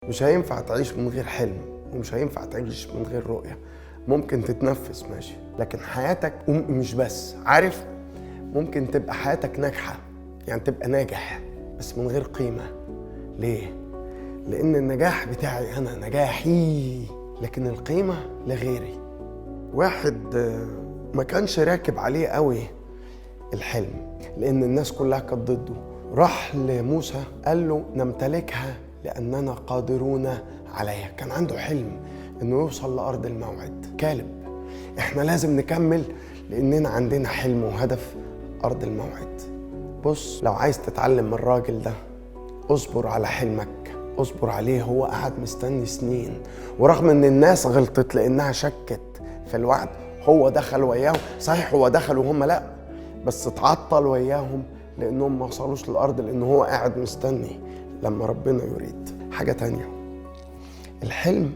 مش هينفع تعيش من غير حلم، ومش هينفع تعيش من غير رؤية. ممكن تتنفس ماشي، لكن حياتك مش بس عارف، ممكن تبقى حياتك ناجحة، يعني تبقى ناجح بس من غير قيمة. ليه؟ لأن النجاح بتاعي أنا نجاحي، لكن القيمة لغيري. واحد ما كانش راكب عليه قوي الحلم، لأن الناس كلها كانت ضده. راح لموسى قال له نمتلكها لأننا قادرون عليها. كان عنده حلم إنه يوصل لأرض الموعد. كالب، إحنا لازم نكمل لأننا عندنا حلم وهدف أرض الموعد. بص، لو عايز تتعلم من الراجل ده اصبر على حلمك، اصبر عليه. هو قاعد مستني سنين، ورغم ان الناس غلطت لانها شكت في الوعد، هو دخل وياهم. صحيح هو دخل وهم لا، بس اتعطل وياهم لانهم ما وصلوش للارض، لان هو قاعد مستني لما ربنا يريد. حاجة تانية، الحلم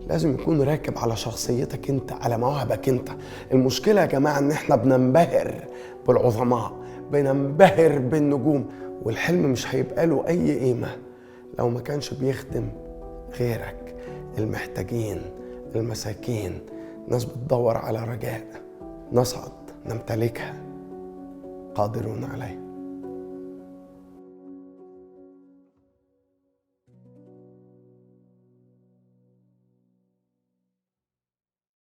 لازم يكون راكب على شخصيتك انت، على مواهبك انت. المشكلة يا جماعة ان احنا بننبهر بالعظماء، بننبهر بالنجوم، والحلم مش هيبقى له اي قيمة لو ما كانش بيخدم غيرك، المحتاجين، المساكين، ناس بتدور على رجاء. نصعد نمتلكها، قادرون عليه.